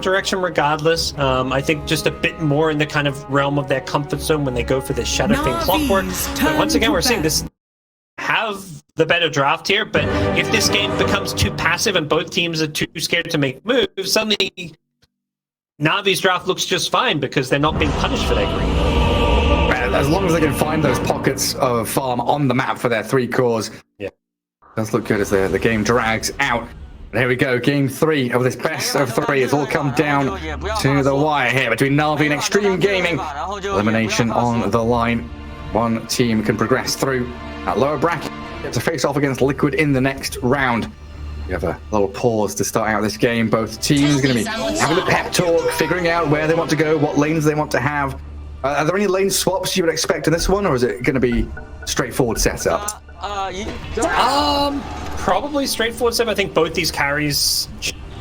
direction regardless. I think just a bit more in the kind of realm of their comfort zone when they go for this Shadow Thing clockwork. But once again, we're seeing this have the better draft here, but if this game becomes too passive and both teams are too scared to make moves, suddenly Navi's draft looks just fine because they're not being punished for their greed. As long as they can find those pockets of farm on the map for their 3 cores, yeah, does look good as the game drags out. And here we go, game 3 of this best of 3. It's all come down to the wire here between Na'Vi and Xtreme Gaming. Elimination on the line. One team can progress through that lower bracket to face off against Liquid in the next round. We have a little pause to start out this game. Both teams going to be having a pep talk, figuring out where they want to go, what lanes they want to have. Are there any lane swaps you would expect in this one, or is it going to be straightforward setup? Probably straightforward setup. I think both these carries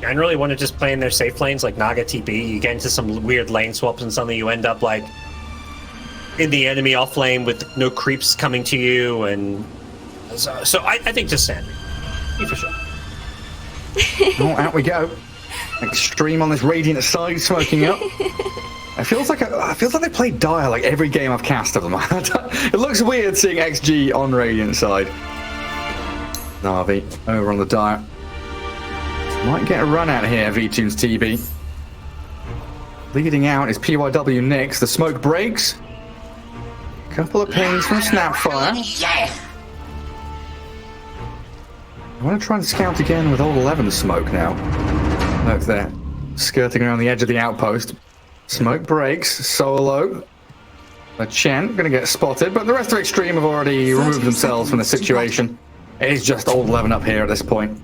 generally want to just play in their safe lanes, like Naga TP. You get into some weird lane swaps, and suddenly you end up like in the enemy off lane with no creeps coming to you, and so I think just Sandry, for sure. Oh, out we go. Xtreme on this Radiant side, smoking up. It feels like they play Dire like every game I've cast of them. It looks weird seeing XG on Radiant side. Na'Vi over on the Dire. Might get a run out here, V-Tunes TB. Leading out is PYW Nyx. The smoke breaks. Couple of pings from Snapfire. I want to try and scout again with Old 11 smoke now. Look there, skirting around the edge of the outpost. Smoke breaks, solo. The Chen going to get spotted, but the rest of Xtreme have already removed themselves from the situation. It is just Old 11 up here at this point.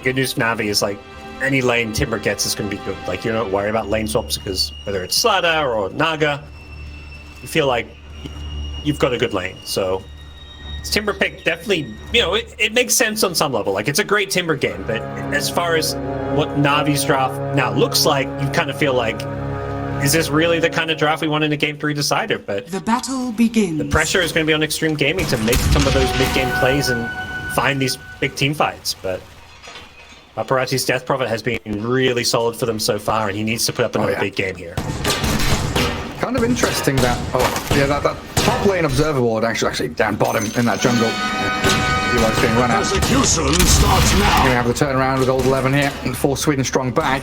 Good news for Na'Vi is like any lane Timber gets is going to be good. Like you don't worry about lane swaps because whether it's Slada or Naga, you feel like you've got a good lane. So this Timber pick definitely, you know, it makes sense on some level. Like it's a great Timber game, but as far as what Navi's draft now looks like, you kind of feel like, is this really the kind of draft we want in a Game 3 decider? But the battle begins. The pressure is going to be on Xtreme Gaming to make some of those mid-game plays and find these big team fights. But Paparazzi's Death Prophet has been really solid for them so far, and he needs to put up another big game here. Kind of interesting that, that top lane observer ward actually down bottom in that jungle. Eli's being run out. Execution starts now. We're going to have the turnaround with Old 11 here and 4 Sweden strong back.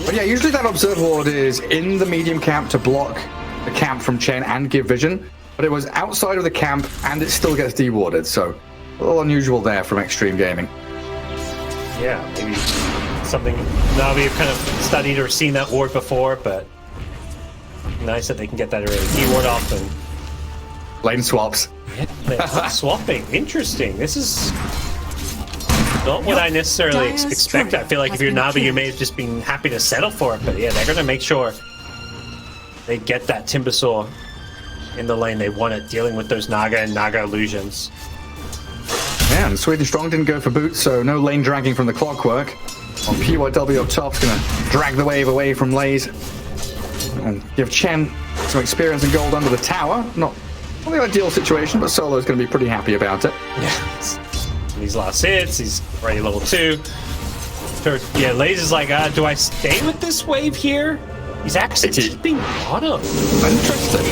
But yeah, usually that observer ward is in the medium camp to block the camp from Chen and give vision. But it was outside of the camp and it still gets dewarded. So a little unusual there from Xtreme Gaming. Yeah, maybe something Na'Vi have kind of studied or seen that ward before, but nice that they can get that already. Deward off and lane swaps. Yeah, swapping. Interesting. This is not what I necessarily expect. I feel like if you're Na'Vi, you may have just been happy to settle for it, but yeah, they're going to make sure they get that Timbersaw in the lane they want it, dealing with those Naga and Naga illusions. Yeah, and Sweden Strong didn't go for boots, so no lane dragging from the clockwork. On PYW up top's going to drag the wave away from Lays and give Chen some experience and gold under the tower. Not the ideal situation, but Solo's going to be pretty happy about it. Yeah, these last hits, he's already level 2. So, yeah, Lays is like, do I stay with this wave here? He's actually keeping bottom. Interesting.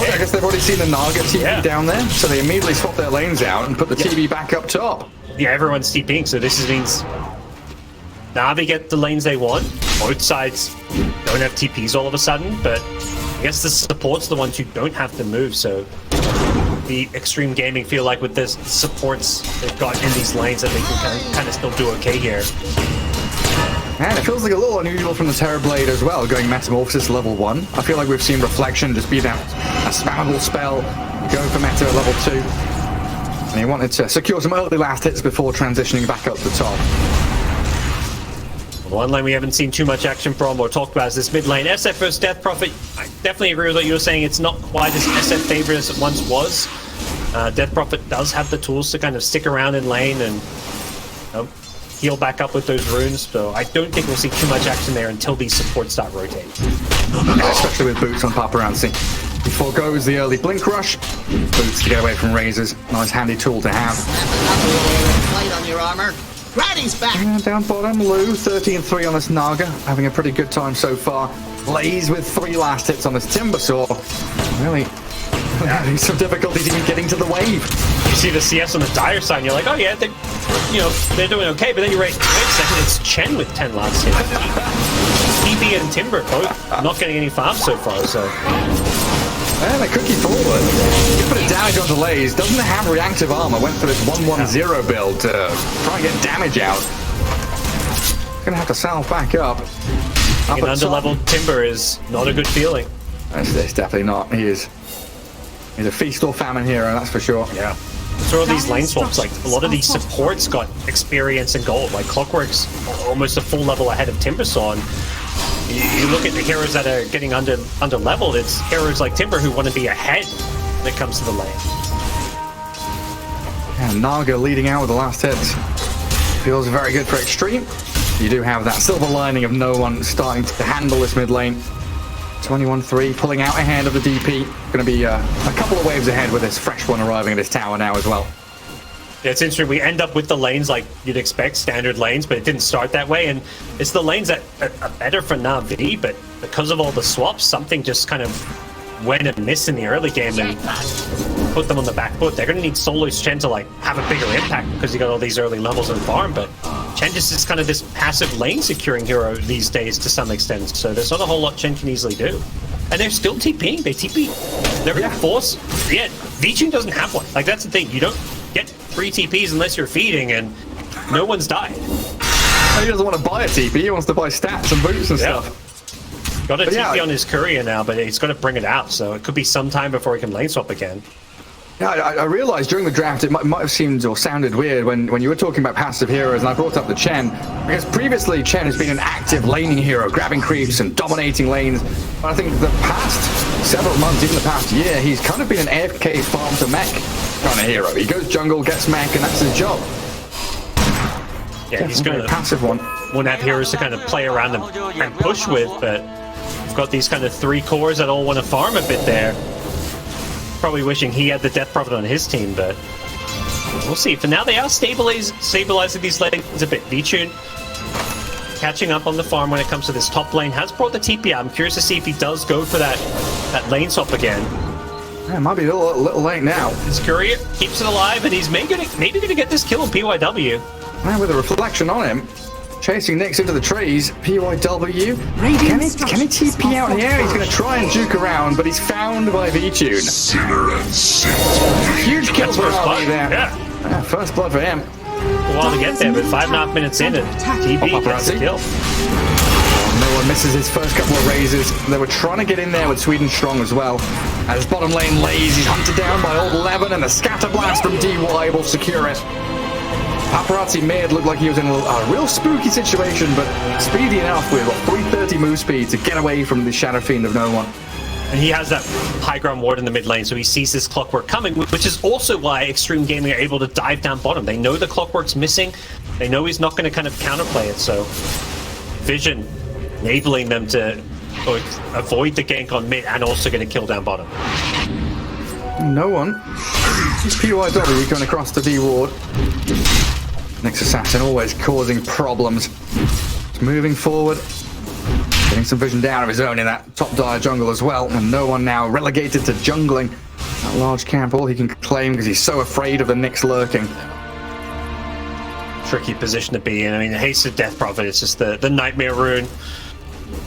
I guess they've already seen the Naga TP down there, so they immediately swap their lanes out and put the TP back up top. Yeah, everyone's TPing, so this means Na'Vi get the lanes they want. Both sides don't have TPs all of a sudden, but I guess the support's the ones who don't have to move, so the Xtreme Gaming feel like with the supports they've got in these lanes that they can kind of still do okay here. And it feels like a little unusual from the Terrorblade as well, going Metamorphosis level 1. I feel like we've seen Reflection just be that a spammable spell, going for meta at level 2. And he wanted to secure some early last hits before transitioning back up the top. One lane we haven't seen too much action from or talked about is this mid lane. SF versus Death Prophet. I definitely agree with what you were saying. It's not quite as SF favorite as it once was. Death Prophet does have the tools to kind of stick around in lane and heal back up with those runes, so I don't think we'll see too much action there until these supports start rotating. Yeah, especially with boots on Paparazzi. He foregoes the early blink rush. Boots to get away from razors. Nice handy tool to have. Light on your armor. Granny's back. And down bottom, Lou, 13-3 on this Naga. Having a pretty good time so far. Blaze with 3 last hits on this Timbersaw. Really having some difficulties even getting to the wave. You see the CS on the dire side, and you're like, oh yeah, they're doing okay. But then you wait a second, it's Chen with 10 last hits. TB and Timber both not getting any farm so far. So. And a cookie forward. Good bit of damage on delays. Doesn't have reactive armor. Went for this 1-1-0 build to try and get damage out. Gonna have to salve back up. An underleveled Timber is not a good feeling. It's definitely not. He's a feast or famine hero, that's for sure. Yeah. So all these lane swaps, like a lot of these supports got experience and gold. Like Clockwork's almost a full level ahead of Timbersaw. You look at the heroes that are getting under leveled, it's heroes like Timber who want to be ahead when it comes to the lane. And Naga leading out with the last hits. Feels very good for Xtreme. You do have that silver lining of no one starting to handle this mid lane. 21-3, pulling out ahead of the DP. Going to be a couple of waves ahead with this fresh one arriving at this tower now as well. Yeah, it's interesting. We end up with the lanes like you'd expect, standard lanes, but it didn't start that way. And it's the lanes that are better for Na'Vi, but because of all the swaps, something just kind of went amiss in the early game and put them on the back foot. They're going to need Solo's Chen to like have a bigger impact because you got all these early levels in farm, but Chen just is kind of this passive lane securing hero these days to some extent, so there's not a whole lot Chen can easily do. And they're still TPing. They TP. They're going to force. Yeah, Vincere doesn't have one. Like, that's the thing. You don't get free TPs unless you're feeding, and no one's died. He doesn't want to buy a TP. He wants to buy stats and boots and stuff. Got a TP on his courier now, but he's got to bring it out, so it could be some time before he can lane swap again. Yeah, I realized during the draft it might have seemed or sounded weird when you were talking about passive heroes, and I brought up the Chen, because previously Chen has been an active laning hero, grabbing creeps and dominating lanes. But I think the past several months, even the past year, he's kind of been an AFK farm to mech kind of hero. He goes jungle, gets mech, and that's his job. Yeah, he's going to passive one. Won't have heroes to kind of play around and push with, but we've got these kind of 3 cores that all want to farm a bit there. Probably wishing he had the Death Prophet on his team, but we'll see. For now, they are stabilizing these lanes a bit. Vincere catching up on the farm when it comes to this top lane. Has brought the TP out. I'm curious to see if he does go for that lane swap again. Yeah, it might be a little late now. His courier keeps it alive, and he's maybe gonna get this kill on PYW. Man, with a reflection on him. Chasing Nyx into the trees. PYW. Can he TP out here? He's going to try and juke around, but he's found by Vincere. Huge kill for RB there. Yeah, first blood for him. A while to get there, but 5.5 minutes in, and TB gets the kill. No one misses his first couple of raises. They were trying to get in there with Sweden Strong as well. As bottom lane lays, he's hunted down by Old 11, and the scatter blast from DY will secure it. Paparazzi mid looked like he was in a real spooky situation, but speedy enough with 330 move speed to get away from the Shadow Fiend of no one. And he has that high ground ward in the mid lane, so he sees this Clockwork coming, which is also why Xtreme Gaming are able to dive down bottom. They know the Clockwork's missing. They know he's not going to kind of counterplay it, so Vision enabling them to avoid the gank on mid and also going to kill down bottom. No one. PYW going across the D ward. Next assassin always causing problems. He's moving forward. Getting some vision down of his own in that top dire jungle as well. And no one now relegated to jungling that large camp. All he can claim because he's so afraid of the Nyx lurking. Tricky position to be in. I mean, the Hasted Death Prophet is just the Nightmare Rune.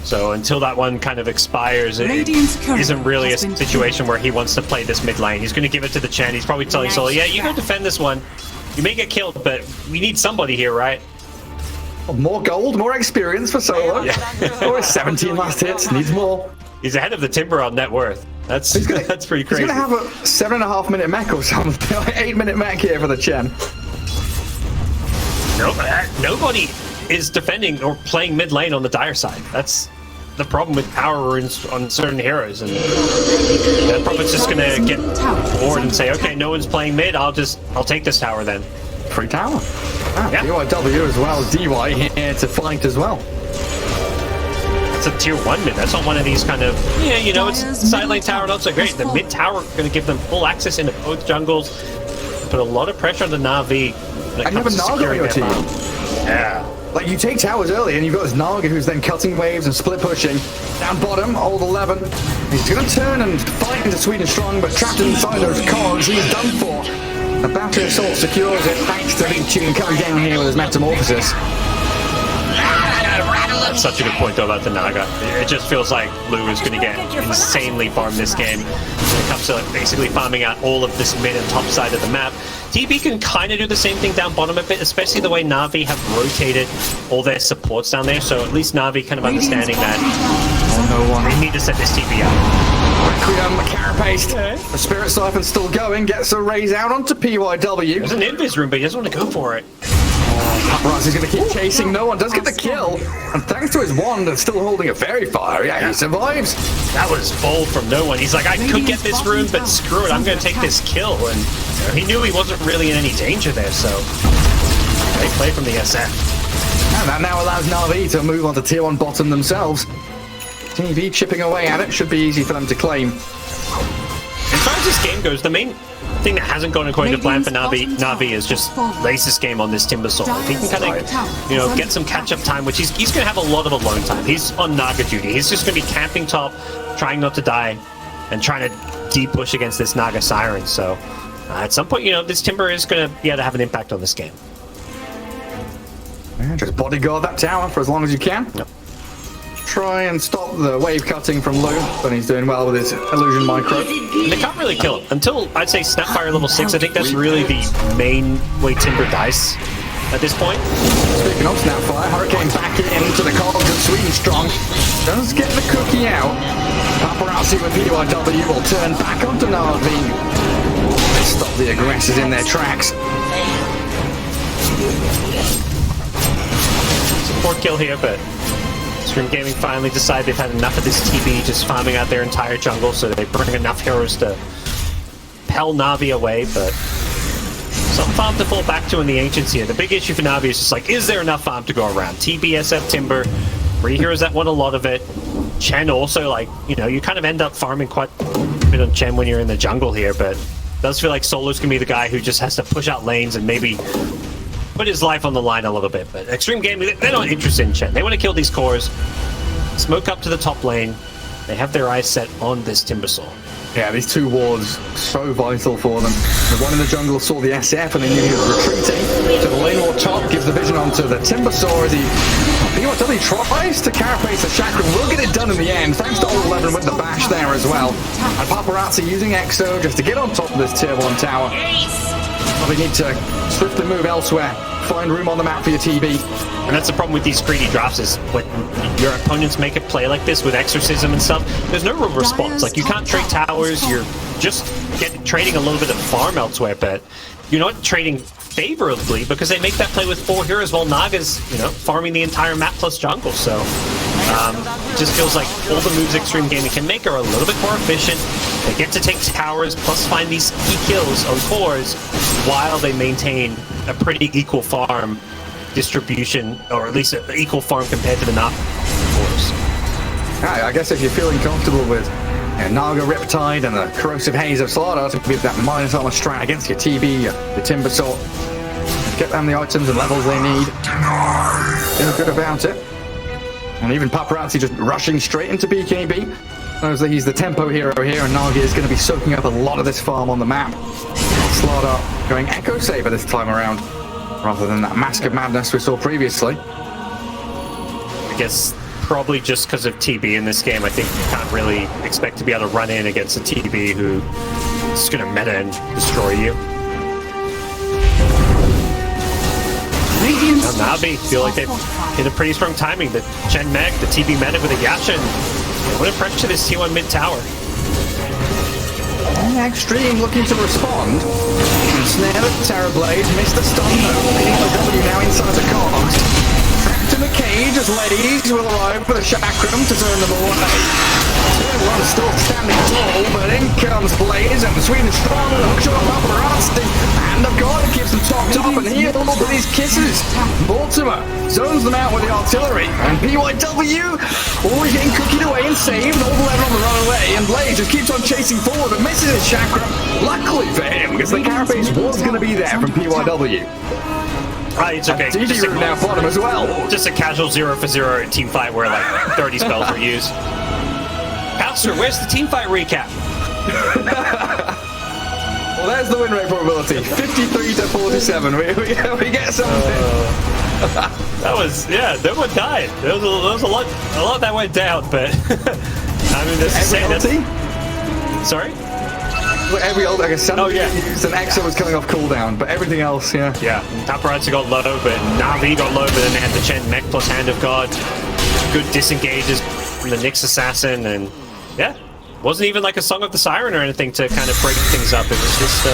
So until that one kind of expires, it isn't really a situation where he wants to play this mid lane. He's going to give it to the Chen. He's probably telling Solo, yeah, you go defend this one. You may get killed, but we need somebody here, right? More gold, more experience for Solo. Yeah. Or 17 last hits, needs more. He's ahead of the Timber on net worth. That's pretty crazy. He's going to have a 7.5 minute mech or something. 8 minute mech here for the Chen. Nobody is defending or playing mid lane on the dire side. That's the problem with power runes on certain heroes, and that Prophet's just gonna get bored and say, okay, no one's playing mid, I'll take this tower then. Free tower. PYW as well, DY here to flank as well. It's a tier 1 mid. That's not one of these kind of, yeah, you know, it's side lane tower, not so great. The mid tower gonna give them full access into both jungles, put a lot of pressure on the Na'Vi. And you have a Naga on your team. Yeah. Like, you take towers early, and you've got this Naga who's then cutting waves and split pushing. Down bottom, old 11. He's going to turn and fight into Sweden Strong, but trapped inside those cogs, he's done for. The Battery Assault secures it, thanks to Vincere coming down here with his Metamorphosis. That's such a good point, though, about the Naga. It just feels like Blue is going to get insanely farmed this game when it comes to basically farming out all of this mid and top side of the map. TB can kind of do the same thing down bottom a bit, especially the way Na'Vi have rotated all their supports down there, so at least Na'Vi kind of understanding that they need to set this TB out. Requiem, Carapace, the Spirit Siphon's still going, gets a raise out onto PYW. There's an Invis room, but he doesn't want to go for it. Paparazzi's going to keep chasing, no one does get the kill, and thanks to his wand, it's still holding a Fairy Fire, yeah, he survives. That was bold from no one. He's like, I could get this room, but screw it, I'm going to take this kill, and he knew he wasn't really in any danger there, so they play from the SF. And that now allows Na'Vi to move on to tier 1 bottom themselves. TV chipping away at it, should be easy for them to claim. As far as this game goes, the main thing that hasn't gone according to plan for Na'Vi is just race this game on this Timbersaw. If he can kind of, get some catch-up time, which he's going to have a lot of alone time. He's on Naga duty. He's just going to be camping top, trying not to die, and trying to deep push against this Naga Siren. So at some point, this Timber is going to be able to have an impact on this game. Yeah, just bodyguard that tower for as long as you can. Yep. Try and stop the wave cutting from Lou, but he's doing well with his illusion micro. And they can't really kill him until, I'd say, Snapfire level 6. I think that's really the main way Timber dies at this point. Speaking of Snapfire, Hurricane back into the cogs of Sweden Strong. Does get the cookie out. Paparazzi with PYW will turn back onto Na'Vi. Stop the aggressors in their tracks. Support kill here, but Xtreme Gaming finally decide they've had enough of this TB just farming out their entire jungle, so they bring enough heroes to pell Na'Vi away, but some farm to fall back to in the Ancients here. The big issue for Na'Vi is just like, is there enough farm to go around? TB, SF, Timber, 3 heroes that want a lot of it. Chen also, you kind of end up farming quite a bit on Chen when you're in the jungle here, but it does feel like Solo's gonna be the guy who just has to push out lanes and maybe put his life on the line a little bit. But Xtreme Gaming, they're not interested in Chen. They want to kill these cores, smoke up to the top lane. They have their eyes set on this Timbersaw. Yeah, these 2 wards, so vital for them. The one in the jungle saw the SF and they knew he was retreating. So the lane ward top gives the vision onto the Timbersaw as he PYW tries to carapace the Chakram. Will get it done in the end, thanks to old 11 with the bash there as well. And Paparazzi using Exo just to get on top of this tier 1 tower. Probably need to swiftly move elsewhere, find room on the map for your TB. And that's the problem with these greedy drops is when your opponents make a play like this with Exorcism and stuff, there's no real response. Like, you can't trade towers, you're just trading a little bit of farm elsewhere, but you're not trading favorably because they make that play with 4 heroes while Naga's, farming the entire map plus jungle. So it just feels like all the moves Xtreme Gaming can make are a little bit more efficient. They get to take towers plus find these key kills on cores while they maintain a pretty equal farm distribution, or at least an equal farm compared to the not cores. I guess if you're feeling comfortable with Naga Riptide and the Corrosive Haze of Slaughter to be that minus armor strat against your TB, the Timbersaw, get them the items and levels they need, feel good about it. And even Paparazzi just rushing straight into BKB. Knows that he's the tempo hero here, and Naga is going to be soaking up a lot of this farm on the map. Slaughter going Echo Saber this time around, rather than that Mask of Madness we saw previously. I guess probably just because of TB in this game, I think you can't really expect to be able to run in against a TB who is going to meta and destroy you. Now Na'Vi feel like they've hit a pretty strong timing. The Chen Meg, the TB meta with a Yasha, and what a pressure to this T1 mid tower. Xtreme looking to respond. Snare the Terror Blade, missed the stun though. PYW now inside the cogs. Trapped in the cage as ladies will arrive with a Chakram to turn them away. Tier 1 still standing tall, but in comes Blaze and Sweden Strong hooks on Paparazzi. And of God, it keeps them topped up and healed with these kisses. Baltimore zones them out with the artillery, and PYW always getting cookied away and saved. Old 11 on the run away, and Blaze just keeps on chasing forward but misses his Chakram. Luckily for him, because the carapace was going to be there from PYW. It's okay. DD room now bottom as well. Just a casual 0 for 0 team fight where like 30 spells were used. Pastor, where's the team fight recap? Well, there's the win rate probability. 53 to 47. We get something. That was, yeah, no one died. There was a lot that went down, but I mean, this is saying sorry? Well, every old, like a Sun used an Exo was coming off cooldown, but everything else, yeah. Yeah, Paparazzi got low, but Na'Vi got low, but then they had the Chen Mech plus Hand of God. Good disengages from the Nyx Assassin, and yeah, wasn't even like a Song of the Siren or anything to kind of break things up. It was just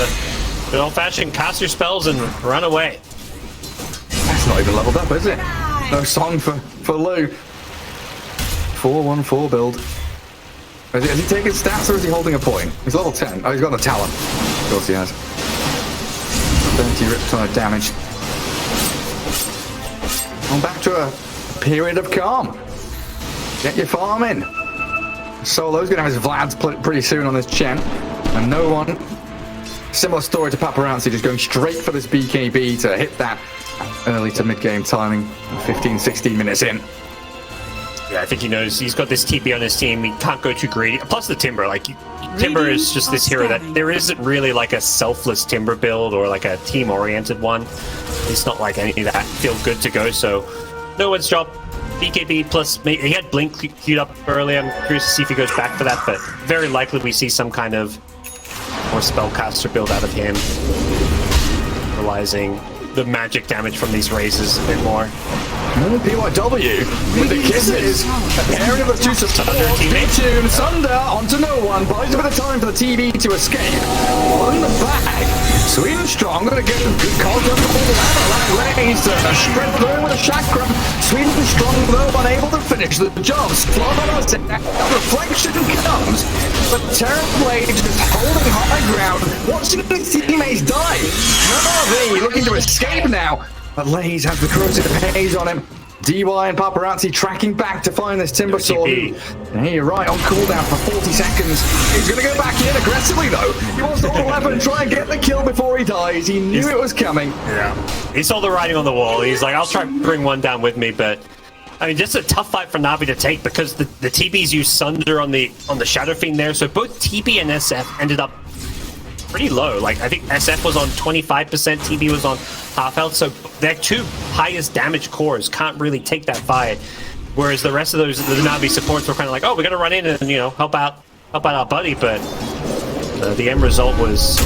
an old-fashioned cast your spells and run away. That's not even leveled up, is it? No song for Lou. 4-1-4 build. Has he taken stats or is he holding a point? He's level 10. Oh, he's got the talent. Of course he has. 30 riptide damage. On back to a period of calm. Get your farm in. Solo's going to have his Vlads pretty soon on this Chen. And no one... Similar story to Paparazzi, just going straight for this BKB to hit that early to mid-game timing. 15, 16 minutes in. Yeah, I think he knows he's got this TP on his team. He can't go too greedy. Plus the Timber, like Timber is just this hero that there isn't really like a selfless Timber build or like a team-oriented one. It's not like any of that feel good to go. So no one's dropped BKB plus. He had Blink queued up early. I'm curious to see if he goes back for that, but very likely we see some kind of more spellcaster build out of him, realizing the magic damage from these raises a bit more. PYW with the kisses, a pairing of the two supports, Tune, Sunder onto no one, buys a bit of time for the TV to escape. All in the bag, sweet and strong, gonna get some good calls on the ball, that lays to spread through with a chakram. Sweet and strong though, unable to finish the job. Flawless, reflection comes, but Terrorblade just holding high ground, watching his teammates die. Navi looking to escape now. But Lays has the corrosive haze on him. DY and Paparazzi tracking back to find this Timber Sword. And you're right, on cooldown for 40 seconds. He's going to go back in aggressively, though. He wants to hold and try and get the kill before he dies. He knew it was coming. Yeah. He saw the writing on the wall. He's like, I'll try to bring one down with me, but... I mean, just a tough fight for Na'Vi to take because the TBs used Sunder on the Shadow Fiend there, so both TB and SF ended up pretty low. Like, I think SF was on 25%, TB was on half health, so their two highest damage cores can't really take that fight. Whereas the rest of those, the Na'Vi supports were kind of like, oh, we're gonna run in and, you know, help out our buddy, but the end result was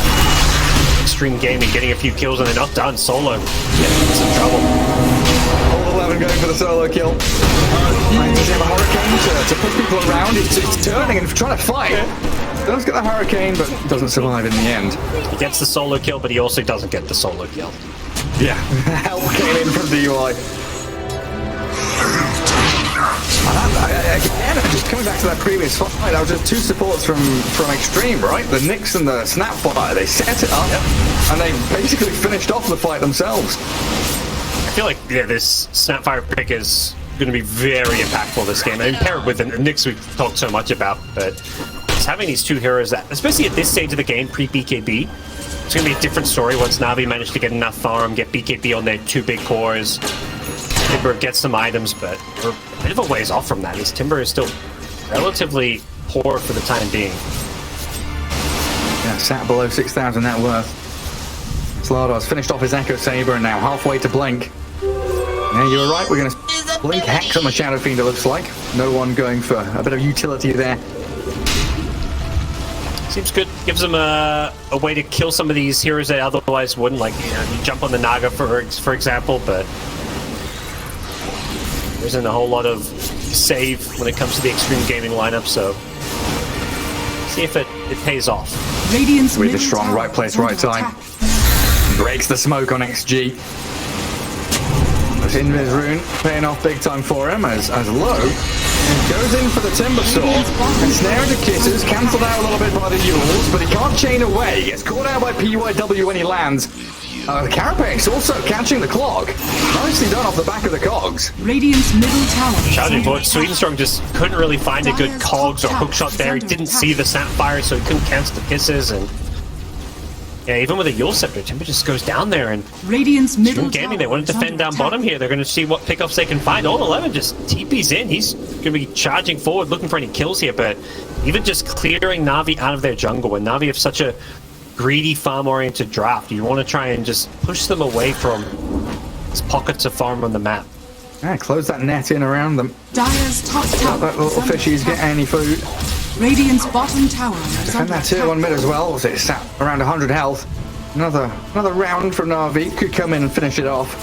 Xtreme Gaming getting a few kills and they're not done. Solo getting into some trouble. All 11 going for the solo kill. Does he have a hurricane to push people around? He's turning and trying to fight. Does get the hurricane, but doesn't survive in the end. He gets the solo kill, but he also doesn't get the solo kill. Yeah, help came in from DUI. Again, just coming back to that previous fight, that was just two supports from Xtreme, right? The Nyx and the Snapfire. They set it up, and they basically finished off the fight themselves. I feel like, yeah, this Snapfire pick is going to be very impactful this game. And paired with the Nyx we've talked so much about, but just having these two heroes that, especially at this stage of the game, pre-BKB, it's going to be a different story once Na'Vi manage to get enough farm, get BKB on their two big cores. Timber gets some items, but we're a bit of a ways off from that. His Timber is still relatively poor for the time being. Yeah, sat below 6,000 net worth. Sladar's finished off his Echo Saber and now halfway to Blink. Yeah, you were right, we're going to Blink Hex on the Shadow Fiend, it looks like. No one going for a bit of utility there. Seems good. Gives them a way to kill some of these heroes that otherwise wouldn't. Like, you know, you jump on the Naga, for example, but there isn't a whole lot of save when it comes to the Xtreme Gaming lineup, so see if it pays off. Radiance really strong, right place, right time. Breaks the smoke on XG. Invis Rune paying off big time for him as Low goes in for the Timber Sword and snare into kisses, cancelled out a little bit by the Yules, but he can't chain away. Gets caught out by PYW when he lands. The Carapace also catching the clog. Nicely done off the back of the cogs. Radiant's middle tower. Challenging forward. Swedenstrong just couldn't really find a good cogs or hookshot there. He didn't see the Snapfire, so he couldn't cancel the kisses, and Yeah, even with a Yule Scepter, Timber just goes down there and Radiant's middle Xtreme Gaming, they tower want to is defend under down attack. bottom here. They're going to see what pickups they can find. All 11 just TP's in. He's going to be charging forward, looking for any kills here, but even just clearing Na'Vi out of their jungle. When Na'Vi have such a greedy, farm-oriented draft, you want to try and just push them away from these pockets of farm on the map. Yeah, close that net in around them. Dire's top tower. Not that little is under fishies get attack. any food. Radiant's bottom tower is Defend under that tier attack. 1 mid as well. Was it sat around 100 health? Another round from Na'Vi could come in and finish it off.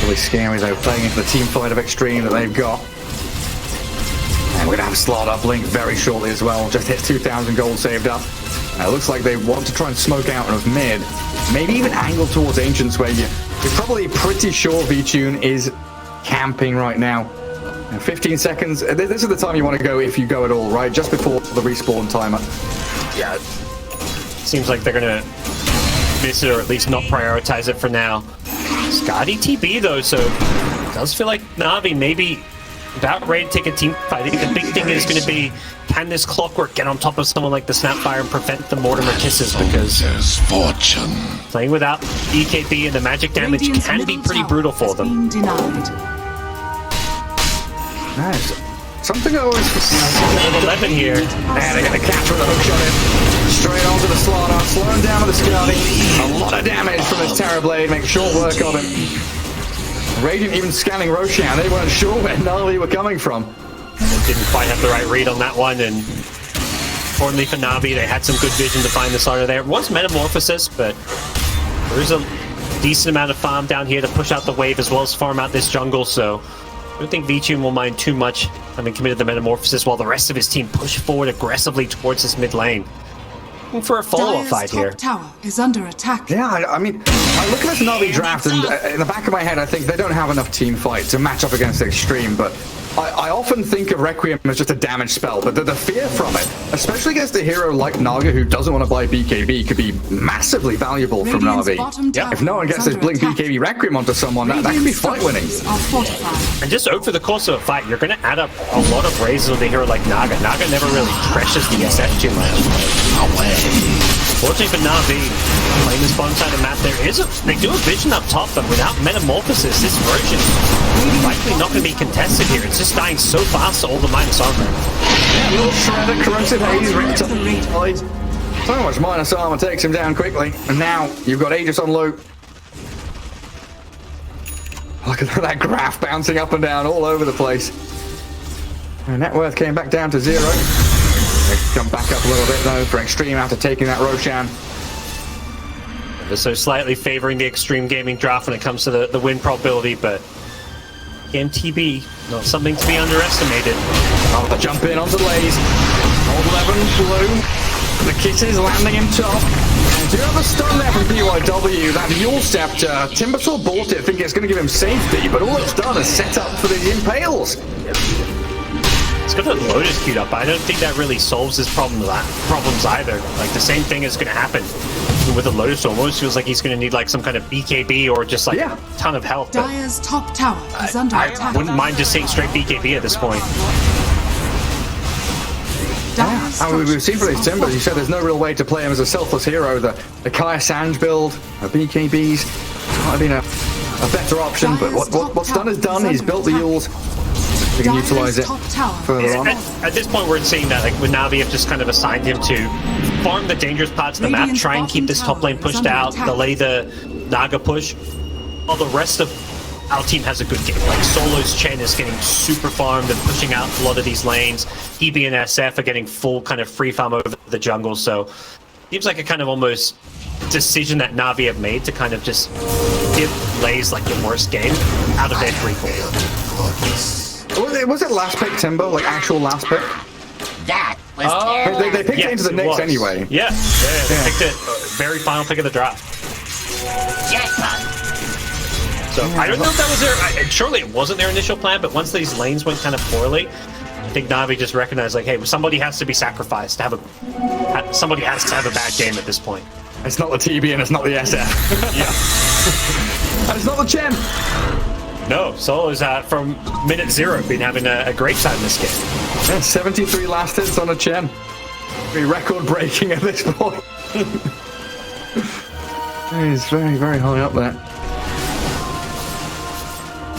Really scary though, playing into the team fight of Xtreme that they've got. And we're gonna have a slot up Link very shortly as well. Just hit 2,000 gold saved up. It looks like they want to try and smoke out of mid. Maybe even angle towards Ancients where you're probably pretty sure V-Tune is camping right now. 15 seconds. This is the time you want to go if you go at all, right? Just before the respawn timer. Yeah. Seems like they're going to miss it or at least not prioritize it for now. Scotty TB though, so it does feel like Na'Vi maybe about ready to take a team fight. I think the big thing is going to be, can this Clockwork get on top of someone like the Snapfire and prevent the Mortimer kisses? Because fortune. playing without EKB and the magic damage Radiant's can be middle pretty tower brutal for has them. been denied. Nice. Something I always... 11 here. And they get the catch with a hook shot in. Straight onto the slaughter, slowing down with the Scotty. A lot of damage from his Terrorblade, makes short work of him. Radiant even scanning Roshan, they weren't sure where Na'Vi were coming from. Didn't quite have the right read on that one, and importantly for Na'Vi, they had some good vision to find the slaughter there. It was Metamorphosis, but there is a decent amount of farm down here to push out the wave as well as farm out this jungle, so I don't think V-Tune will mind too much having committed the Metamorphosis while the rest of his team push forward aggressively towards this mid lane. Looking for a follow-up Dire's fight top here. tower is under attack. Yeah, I mean, I look at this Na'Vi draft, and in the back of my head, I think they don't have enough team fight to match up against Xtreme, but I often think of Requiem as just a damage spell, but the fear from it, especially against a hero like Naga who doesn't want to buy BKB, could be massively valuable from Radiant's Na'Vi. bottom tower If no one gets is this under Blink attack. BKB Requiem onto someone, that could be Radiant's fight winning. structures are fortified. And just over the course of a fight, you're going to add up a lot of raises with a hero like Naga. Naga never really pressures the SF too much. Fortunately for Na'Vi, playing this bottom side of the map, they do a vision up top, but without Metamorphosis, this version is likely not going to be contested here. It's just dying so fast to all the minus armor. Yeah, little Shredder, Corrosive Haze, ripped up. So much minus armor takes him down quickly, and now you've got Aegis on low. Look at that graph bouncing up and down all over the place. And net worth came back down to 0. They come back up a little bit though for Xtreme after taking that Roshan. So slightly favoring the Xtreme Gaming draft when it comes to the win probability, but again, TB, not something to be underestimated. Oh, the jump in onto Lays. Old 11 blue. The kisses landing in top. And do you have a stun there from BYW? That Yule Scepter. Timbersaw bought it thinking it's going to give him safety, but all it's done is set up for the Impales. It's got a Lotus queued up. I don't think that really solves his problems either. Like, the same thing is going to happen with the Lotus. Almost feels like he's going to need like some kind of BKB or just like a ton of health. But Dire's top tower is under attack. wouldn't mind just seeing straight BKB at this point. Dire's And we've seen for these structures are Timbers, you said there's no real way to play him as a selfless hero. The Kaya Sanj build, BKBs, might have been a better option, but what's done is done. He's built the Yules. We can utilize it further on. At this point, we're seeing that like with Na'Vi have just kind of assigned him to farm the dangerous parts of the map, try and keep this top lane pushed out, delay the Naga push, while the rest of our team has a good game. Like Solo's Chen is getting super farmed and pushing out a lot of these lanes. EB and SF are getting full kind of free farm over the jungle, so seems like a kind of almost decision that Na'Vi have made to kind of just give Lays like the worst game out of their free fall. Was it last pick Timber, like actual last pick? That was They picked it into the it Knicks was. anyway. Yeah, they picked it very final pick of the draft. So I don't know if that was their. Surely it wasn't their initial plan, but once these lanes went kind of poorly, I think Na'Vi just recognized like, hey, somebody has to be sacrificed to have somebody has to have a bad game at this point. It's not the TB and it's not the SF. Yeah, And it's not the Chen. no, Solo's from minute 0 been having a great time this game. Yeah, 73 last hits on a Chen. Be record breaking at this point. He's very, very high up there.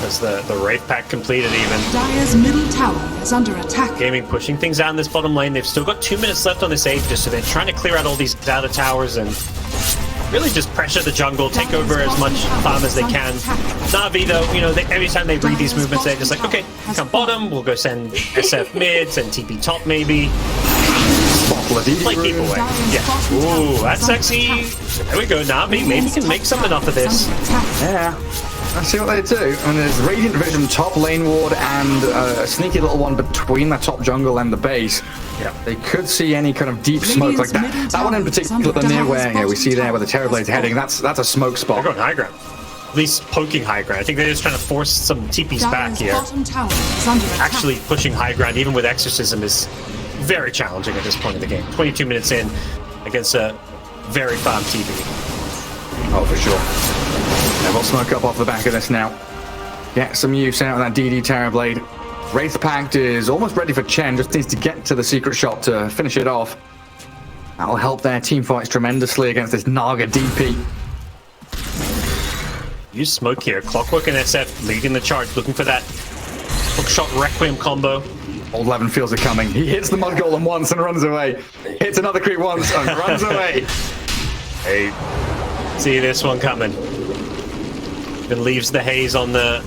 As the Wraith pack completed even. Dire's middle tower is under attack. Gaming pushing things out in this bottom lane. They've still got 2 minutes left on this Aegis, so they're trying to clear out all these outer towers and really just pressure the jungle, take over as much farm as they can. Na'Vi though, you know, every time they read these movements, they're just like, okay, come bottom, we'll go send SF mid, send TP top maybe. Play keep away. Yeah. Ooh, that's sexy. There we go, Na'Vi. Maybe you can make something off of this. Yeah. Let's see what they do. And there's Radiant Vision, top lane ward, and a sneaky little one between the top jungle and the base. Yeah. They could see any kind of deep smoke like that. That one in particular near where we see there where the Terrorblade's heading, that's a smoke spot. They're going high ground. At least poking high ground. I think they're just trying to force some TPs back here. Actually pushing high ground, even with Exorcism, is very challenging at this point in the game. 22 minutes in against a very farm TP. Oh, for sure. And we'll smoke up off the back of this now. Get some use out of that DD Terrorblade. Wraith Pact is almost ready for Chen, just needs to get to the secret shop to finish it off. That'll help their team fights tremendously against this Naga DP. Use smoke here. Clockwork and SF leading the charge, looking for that hookshot Requiem combo. Old Levin feels it coming. He hits the Mud Golem once and runs away. Hits another creep once and runs away. Hey, see this one coming. Then leaves the haze on the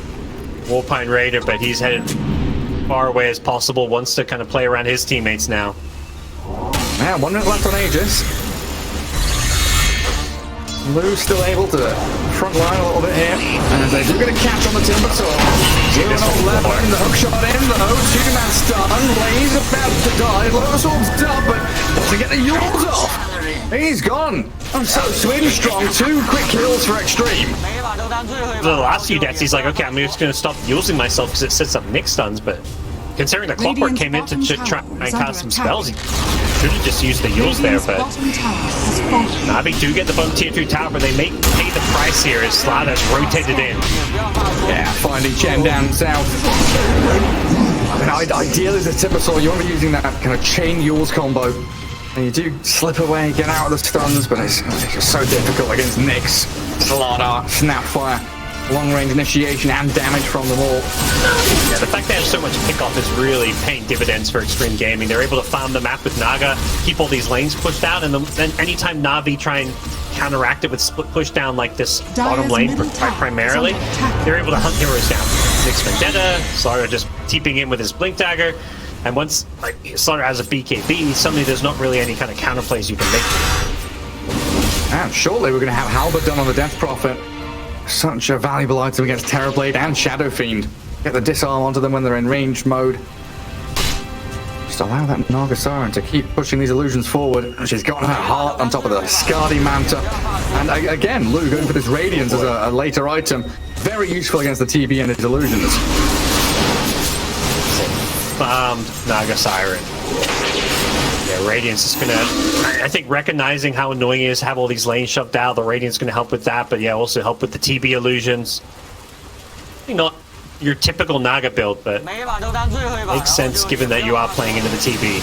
Warpine Raider, but he's headed far away as possible. Wants to kind of play around his teammates now. Man, 1 minute left on Aegis. Lou's still able to front line a little bit here. And they do get a catch on the Timber Sword. Blue and old Levin, the hookshot in though. 2-man stun. Blaze about to die. Lotusword's done, but doesn't get the Yules off. He's gone. I'm so sweet and strong. 2 quick kills for Xtreme. The last few deaths, he's like, okay, I'm just going to stop using myself because it sets up Nick stuns, but considering the Clockwork came in to try and cast some spells, he should have just used the Yules there, but Na'Vi do get the bottom tier 2 tower, but they may pay the price here as Slada's rotated in. Yeah, finding Chen down south. I mean, ideally as a Timbersaw, you want to be using that kind of chain Yules combo. And you do slip away, get out of the stuns, but it's just so difficult against Nyx, Slardar, Snapfire, long-range initiation and damage from them all. Yeah, the fact they have so much pickoff is really paying dividends for Xtreme Gaming. They're able to farm the map with Naga, keep all these lanes pushed out, and then anytime Na'Vi try and counteract it with split push down like this bottom lane primarily, they're able to hunt heroes down. Nyx Vendetta, Slardar just TPing in with his Blink Dagger. And once like Slaughter has a BKB, suddenly there's not really any kind of counterplays you can make. And shortly we're going to have Halberd done on the Death Prophet. Such a valuable item against Terrorblade and Shadow Fiend. Get the disarm onto them when they're in ranged mode. Just allow that Naga Siren to keep pushing these illusions forward. She's got her heart on top of the Skadi Manta. And again, Lou going for this Radiance as a later item. Very useful against the TB and his illusions. Farmed Naga Siren. Yeah, Radiance is gonna, I think, recognizing how annoying it is to have all these lanes shoved out, the Radiance is gonna help with that, but yeah, also help with the TB illusions. Not your typical Naga build, but makes sense given that you are playing into the TB.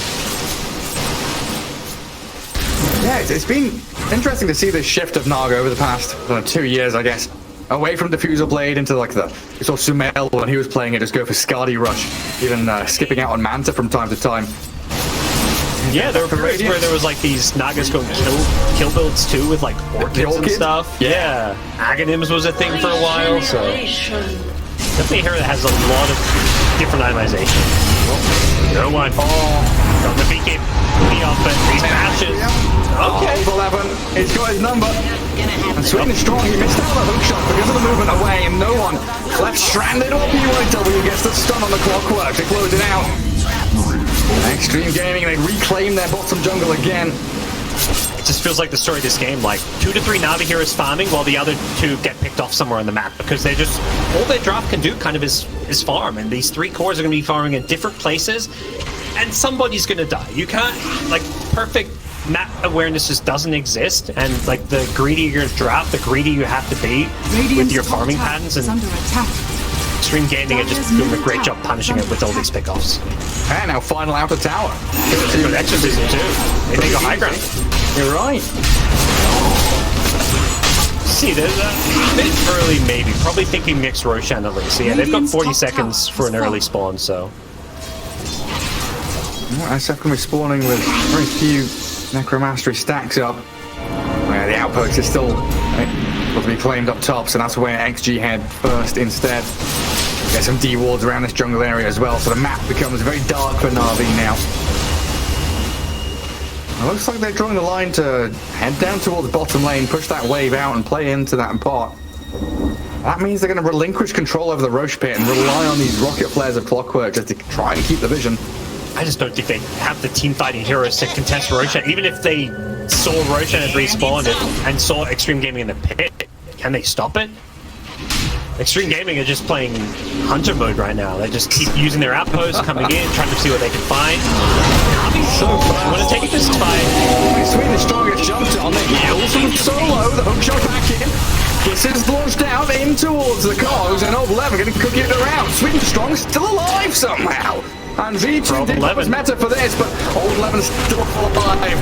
Yeah, it's been interesting to see this shift of Naga over the past 2 years, I guess. Away from Diffusal Blade into like you saw Sumail when he was playing it, just go for Skadi Rush, even skipping out on Manta from time to time. Yeah, there were periods where there was like these Nagas going kill builds too with like Orchids and stuff. Yeah, Aghanim's was a thing for a while, so definitely here that has a lot of different itemization. No one. Got the BKB off, but he smashes. Okay. 11, he's got his number. And sweet and strong, he missed out on the hookshot because of the movement away, and no one left stranded or PYW gets the stun on the Clockwork to close it out. Xtreme Gaming, they reclaim their bottom jungle again. It just feels like the story of this game, like 2 to 3 Na'Vi heroes farming while the other 2 get picked off somewhere on the map, because they just, all their draft can do kind of is farm, and these 3 cores are going to be farming in different places, and somebody's going to die. You can't, like, perfect map awareness just doesn't exist, and like the greedier your draft, the greedier you have to be with your farming patterns, and Xtreme Gaming are just doing a great job punishing it with all these pickoffs. And now final outer tower. Good Exorcism too. They make a high ground. You're right. See, there's a bit early, maybe. Probably thinking mixed Roshan at least. So yeah, they've got 40 seconds for an early spawn, so. SF can be spawning with very few Necromastery stacks up. Where the outpost is still able to be claimed up top, so that's where XG head first instead. Get some D-wards around this jungle area as well, so the map becomes very dark for Na'Vi now. It looks like they're drawing the line to head down towards bottom lane, push that wave out and play into that pot. That means they're going to relinquish control over the Roche pit and rely on these rocket flares of Clockwork just to try and keep the vision. I just don't think they have the team fighting heroes to contest Roshan. Even if they saw Roshan had respawned and saw Xtreme Gaming in the pit, can they stop it? Xtreme Gaming are just playing hunter mode right now. They just keep using their outposts, coming in, trying to see what they can find. So you want to take this fight? Swedish Strong gets jumped on the heels from Solo. The hook shot back in. Kisses launched out in towards the cogs, and Old 11 going to cook it around. Swedish Strong still alive somehow. And V2 did what was meta for this, but Old 11's still alive.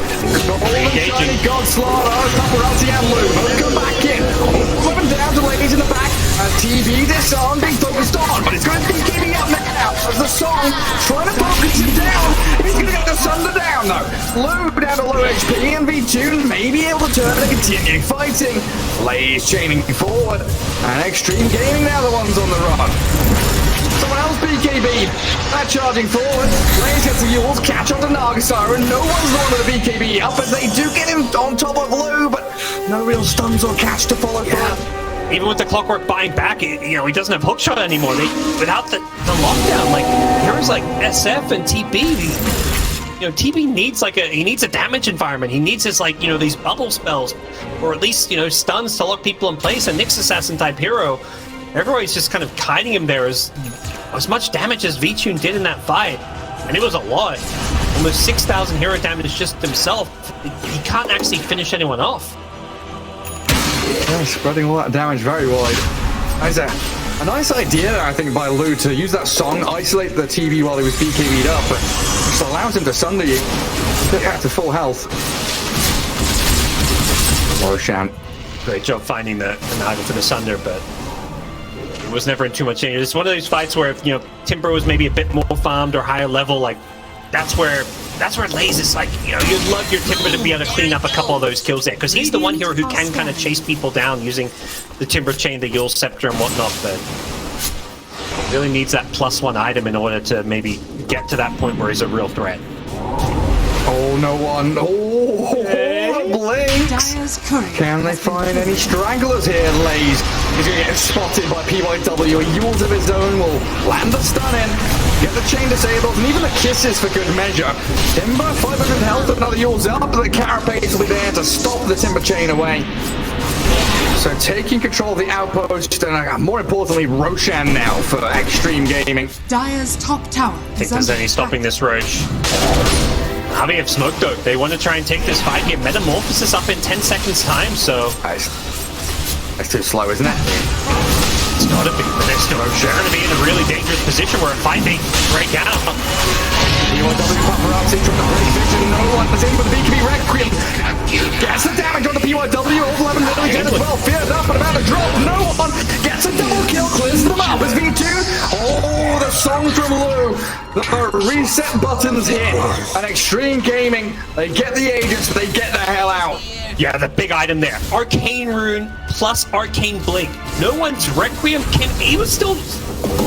Golden shiny God Slaughter, Paparazzi and Lou. Both come back in. Old 11 down to ladies in the back. And TV disarmed, being focused on, but it's going to be keeping up now as the song trying to focus him down. He's going to get the Sunder down though. Lou down to low HP, and V2 may be able to turn and continue fighting. Blaze chaining forward, and Xtreme Gaming now the ones on the run. Someone else BKB. They're charging forward. Blaze gets the Yules, catch onto Naga Siren. No one's on with the BKB up as they do get him on top of Lou, but no real stuns or catch to follow through. Even with the Clockwork buying back, he doesn't have hookshot anymore. Without the lockdown, like heroes like SF and TB, TB needs he needs a damage environment. He needs his these bubble spells, or at least stuns to lock people in place. A Nyx assassin type hero. Everybody's just kind of kiting him there as much damage as V-Tune did in that fight, and it was a lot. Almost 6,000 hero damage just himself. He can't actually finish anyone off. Yeah, spreading all that damage very wide. That's a nice idea, I think, by Lou to use that song, isolate the TV while he was BKB'd up, but just allows him to sunder you. Get back to full health. Roshan. Great job finding the Naga for the sunder, but it was never in too much danger. It's one of those fights where if Timber was maybe a bit more farmed or higher level, that's where Laze is you'd love your Timber to be able to clean up a couple of those kills there, because he's the one hero who can kind of chase people down using the Timber chain, the Yule Scepter and whatnot, but really needs that +1 item in order to maybe get to that point where he's a real threat. Oh, no one. Oh, the blinks. Can they find any stragglers here? Laze is going to get spotted by PYW. A Yules of his own will land the stun in, get the chain disabled, and even the kisses for good measure. Timber, 500 health, another Yules up, but the Carapace will be there to stop the Timber chain away. So taking control of the outpost, and more importantly, Roshan now for Xtreme Gaming. Dire's top tower. I think there's any stopping this Roche. Na'Vi have smoke though. They want to try and take this fight, get Metamorphosis up in 10 seconds time, so... That's too slow, isn't it? It's gotta be, but they're still going to be in a really dangerous position where a fight may break out. PYW Paparazzi trying to break vision, no one is in with the BKB Requiem. Gets the damage on the PYW, Old 11 nearly dead as well, feared up and about to drop, no one gets a double kill, clears them up as V2. Oh, the song from Lou, the reset buttons hit, and Xtreme Gaming, they get the Aegis, they get the hell out. Yeah, the big item there. Arcane Rune plus Arcane Blink. No one's Requiem he was still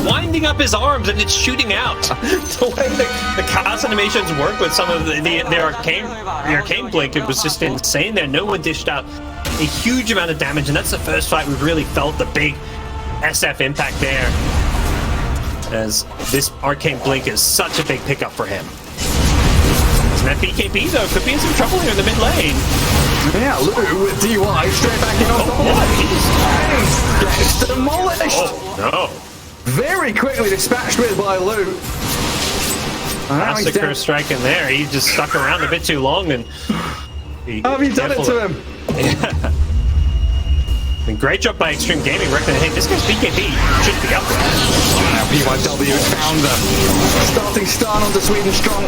winding up his arms and it's shooting out. The way the cast animations work with some of the Arcane Blink, it was just insane there. No one dished out a huge amount of damage, and that's the first fight we've really felt the big SF impact there. As this Arcane Blink is such a big pickup for him. And that BKB though could be in some trouble here in the mid lane. Yeah, Lou with DY straight back in on the gets demolished. Oh no. Very quickly dispatched with by Lou. Massacre strike in there. He just stuck around a bit too long and... How have you done it to him? Yeah. Great job by Xtreme Gaming, reckoning, hey, this guy's BKB should be up there. PYW found the starting stun onto Sweden Strong.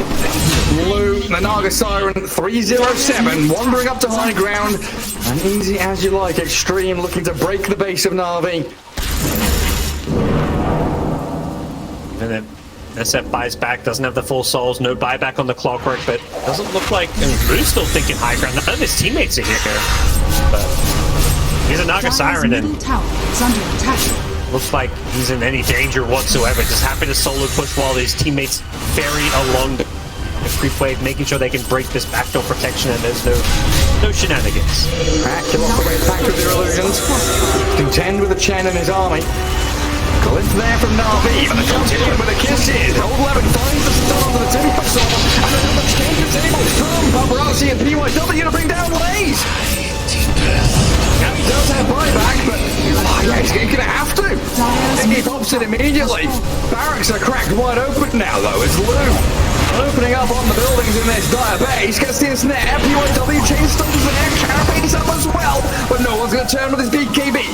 Blue, the Naga Siren, 307, wandering up to high ground. And easy as you like, Xtreme looking to break the base of Na'Vi. And then SF buys back, doesn't have the full souls, no buyback on the Clockwork, but doesn't look like, and Blue's still thinking high ground. None of his teammates are here. But he's a Naga Siren, and middle tower is under attack. looks like he's in any danger whatsoever. Just happy to solo push while his teammates ferry along the creep wave, making sure they can break this backdoor protection and there's no shenanigans. Kill off the way back with the illusions. Contend with the Chen and his army. Glyph there from Na'Vi, but the continue with the kisses. Old Levin finds the stun onto the tempo sword, and another change of tables from Paparazzi and PYW to bring down Lays. Now he does have buyback, but yeah, he's going to have to. And he pops it immediately. Barracks are cracked wide open now, though, as Lou opening up on the buildings in this dire base. Gets the snare, PYW chain stumbles there, carapace up as well, but no one's going to turn with his BKB.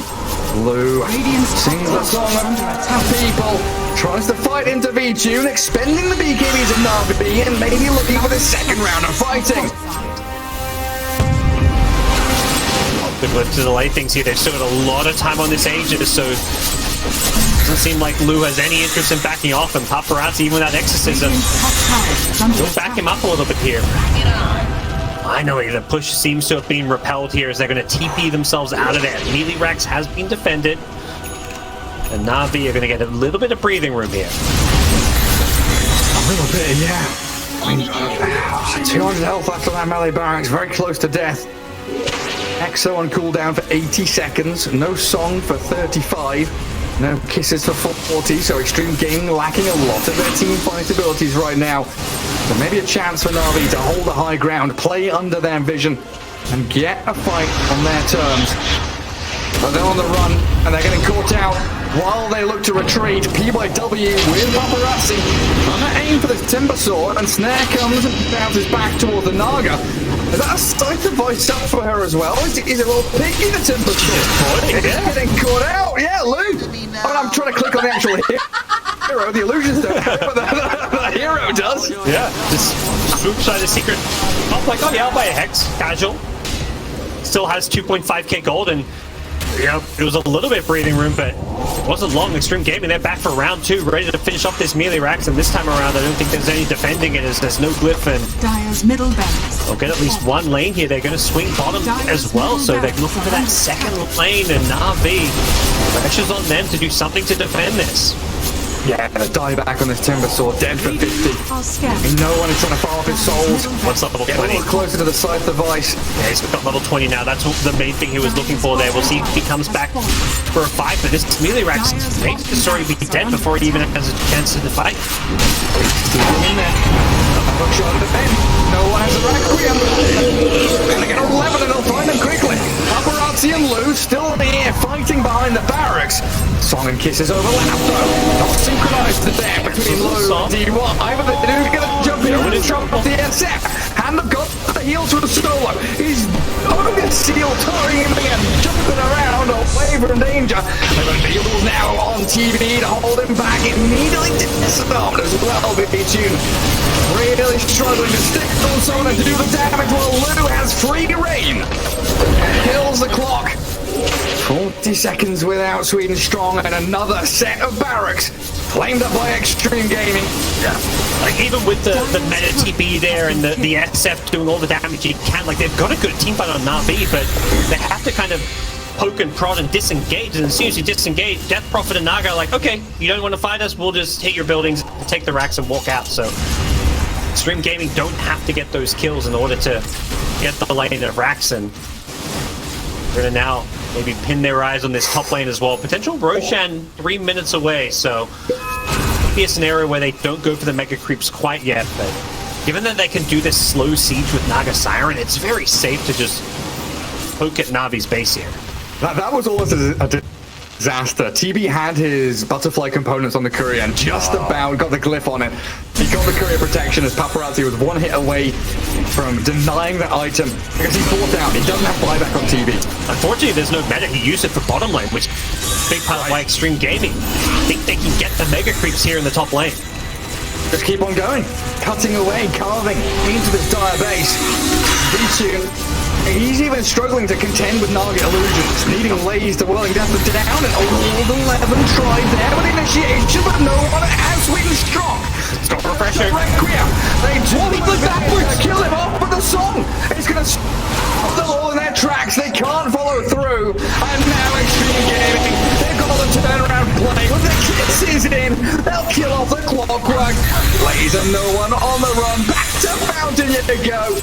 Lou sings the song of people, tries to fight into V-Tune, expending the BKBs of Na'Vi and maybe looking for the second round of fighting. The Glyph to delay things here. They've still got a lot of time on this Aegis, so it doesn't seem like Lou has any interest in backing off, and Paparazzi, even without exorcism, will back him up a little bit here. Finally, the push seems to have been repelled here as they're going to TP themselves out of there. Melee Rex has been defended, and Na'Vi are going to get a little bit of breathing room here. A little bit, yeah. 200 health after that melee barracks, very close to death. Exo on cooldown for 80 seconds, no song for 35, no kisses for 40, so Xtreme Gaming lacking a lot of their team fight abilities right now. So maybe a chance for Na'Vi to hold the high ground, play under their vision, and get a fight on their terms. But they're on the run, and they're getting caught out while they look to retreat. PYW with Paparazzi trying to aim for this timber sword, and Snare comes and bounces back toward the Naga. Is that a sight device up for her as well? Is it a little picky, the timber sword? It's getting caught out. Yeah, Lou. I mean, I'm trying to click on the actual hero. The illusions don't have it, but the hero does. Yeah, just swoops by the secret. Oh, like, oh yeah, I'll buy a Hex. Casual. Still has 2.5k gold, and yeah, it was a little bit breathing room, but it wasn't long. Xtreme Gaming, they're back for round 2, ready to finish off this melee racks, and this time around, I don't think there's any defending it, as there's no Glyph, and Dire's middle barracks. they'll get at least one lane here. They're going to swing bottom as well, so they're looking for that second lane, and Na'Vi, pressure's on them to do something to defend this. Yeah, the dieback on this timber sword, dead for 50. And no one is trying to fire off his souls. What's level 20? Get a little closer to the scythe device. Yeah, he's got level 20 now. That's the main thing he was looking for there. We'll see if he comes back for a fight, but this melee rack's made the story be dead before he even has a chance to fight. In there. Another shot at the pen. No one has a Requiem. And they get 11 and they'll find them quickly. Paparazzi and Lou still here fighting behind the barracks. Song and kisses overlap though. Not synchronized there between Lou and DY, but they're going to jump in and trump off the SF. Hand of God, the heel to the solo. He's over seal, towing him again, jumping around away from danger. They've got Beatles now on TV to hold him back. Immediately disarmed as well. V-Tune really struggling to stick on someone and do the damage while Lou has free reign. Kills the clock. 40 seconds without Sweden Strong, and another set of barracks claimed up by Xtreme Gaming. Yeah. Like, even with the meta TP there and the SF doing all the damage he can, like, they've got a good team fight on Na'Vi, but they have to kind of poke and prod and disengage, and as soon as you disengage, Death Prophet and Naga are like, okay, you don't want to fight us, we'll just hit your buildings, take the racks and walk out. So Xtreme Gaming don't have to get those kills in order to get the lane of racks, and we're gonna now maybe pin their eyes on this top lane as well. Potential Roshan 3 minutes away, so maybe a scenario where they don't go for the mega creeps quite yet, but given that they can do this slow siege with Naga Siren, it's very safe to just poke at Navi's base here. That was almost a disaster. TB had his butterfly components on the courier and just about got the glyph on it. He got the courier protection as Paparazzi was one hit away from denying that item because he fought out. He doesn't have buyback on TB. Unfortunately, there's no meta. He used it for bottom lane, which is a big part of why Xtreme Gaming think they can get the mega creeps here in the top lane. Just keep on going, cutting away, carving into this dire base. Vincere, he's even struggling to contend with Naga illusions, needing Lays to whirling down the down, and all the 11 tried there with initiation, but no one as sweet and strong. Got refresher. Requiem. They told him backwards, kill him off with the song. It's gonna stop them all in their tracks. They can't follow through. And now Xtreme Gaming, they've got all the turnaround play with the kisses in. They'll kill off the clockwork. Lays and no one on the run. Back to Fountain you go.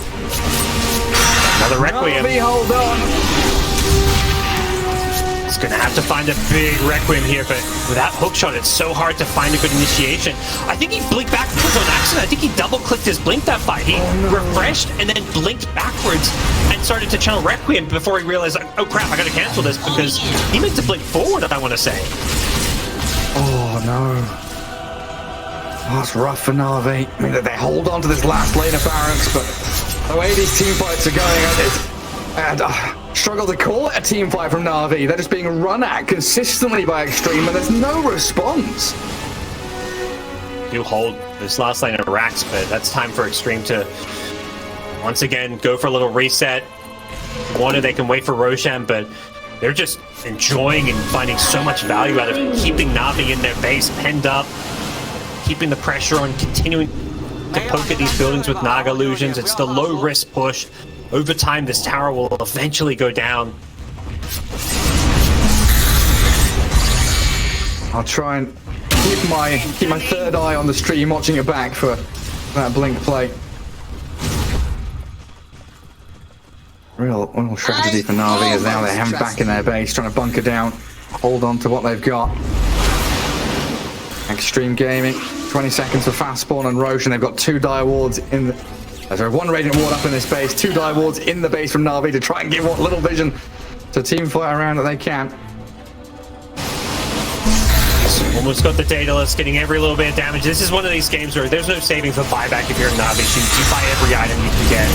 Another Requiem. Navi, hold on. He's going to have to find a big Requiem here, but with that hookshot, it's so hard to find a good initiation. I think he blinked backwards on accident. I think he double-clicked his blink that fight. He refreshed and then blinked backwards and started to channel Requiem before he realized, like, oh crap, I got to cancel this because he meant to blink forward, I want to say. Oh, no. Oh, it's rough for Navi. I mean, they hold on to this last lane of barracks, but the way these team fights are going, struggle to call it a team fight from Navi. They're just being run at consistently by Xtreme, and there's no response. Do hold this last lane of racks, but that's time for Xtreme to once again go for a little reset. One, they can wait for Roshan, but they're just enjoying and finding so much value out of keeping Navi in their base penned up, keeping the pressure on, continuing to poke at these buildings with Naga illusions. It's the low risk push. Over time, this tower will eventually go down. I'll try and keep my third eye on the stream, watching it back for that blink play. Real strategy for Navi is now they're back in their base, trying to bunker down, hold on to what they've got. Xtreme Gaming, 20 seconds for fast spawn on Roshan. They've got 2 dire wards in the... There's one Radiant Ward up in this base, 2 dire wards in the base from Navi to try and give what little vision to team fight around that they can. Almost got the Daedalus, getting every little bit of damage. This is one of these games where there's no saving for buyback if you're Navi. You buy every item you can get.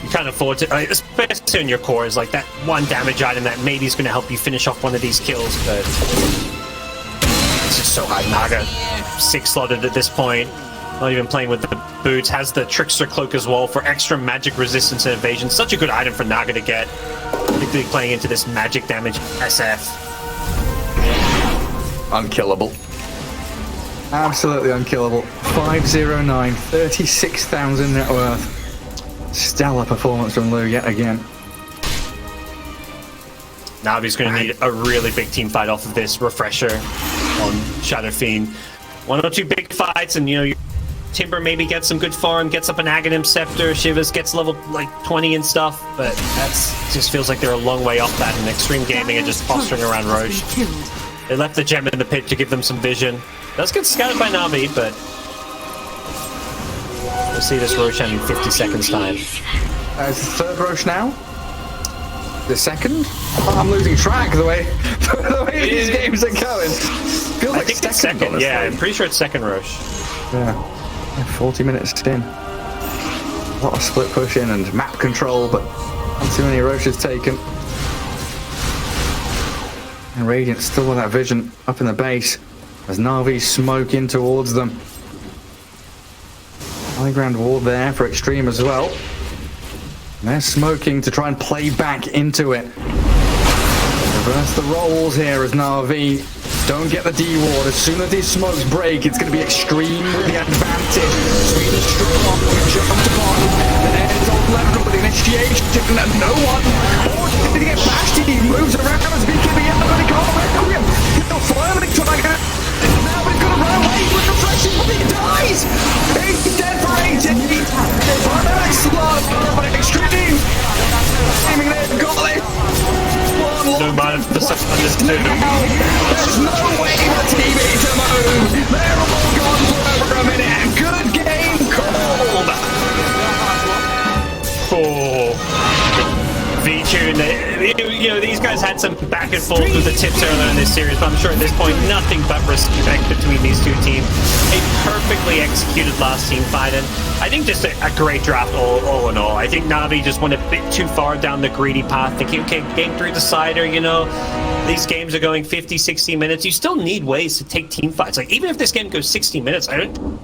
You can't afford to, especially in your cores, like that one damage item that maybe is going to help you finish off one of these kills, but it's just so hard. Naga 6 slotted at this point. Not even playing with the boots. Has the Trickster Cloak as well for extra magic resistance and evasion. Such a good item for Naga to get, particularly playing into this magic damage SF. Unkillable. Absolutely unkillable. 509, 36,000 net worth. Stellar performance from Lou yet again. Navi's going to need a really big team fight off of this refresher on Shadow Fiend. 1 or 2 big fights, and you know, Timber maybe gets some good farm, gets up an Aghanim Scepter, Shivas gets level like 20 and stuff, but that's just feels like they're a long way off that, and Xtreme Gaming are just posturing around Roche. They left the gem in the pit to give them some vision. Does get scouted by Navi, but we'll see this Roshan in 50 seconds time. It's the 3rd Roche now? The 2nd? Oh, I'm losing track the way these games are going. Feels like I think it's second, honestly. Yeah, I'm pretty sure it's 2nd Roche. Yeah. 40 minutes in. A lot of split pushing and map control, but not too many Roches taken. And Radiant still with that vision up in the base as Navi's smoke in towards them. High ground ward there for Xtreme as well. And they're smoking to try and play back into it. Reverse the roles here as Navi don't get the D ward. As soon as these smokes break, it's going to be Xtreme with the advantage. Sweet and strong, jumped upon. And it's all left with the initiation, and no one. Oh, did he get bashed? He moves around as he can be out, but he can't Requiem. He'll firmly try to get. Now he's going to run away with the flashing, but he dies. He's dead for 80. Nice love, but Xtreme. Aiming there, got it. No mind for understood. There's no way for TV to move. They're all gone for over a minute. Good game called. Oh, V-Tune. You know, these guys had had some back and forth with the tips earlier in this series, but I'm sure at this point, nothing but respect between these two teams. A perfectly executed last team fight, and I think just a great draft all in all. I think Na'Vi just went a bit too far down the greedy path, thinking, okay, game 3 decider, you know, these games are going 50, 60 minutes. You still need ways to take team fights. Like, even if this game goes 60 minutes, I don't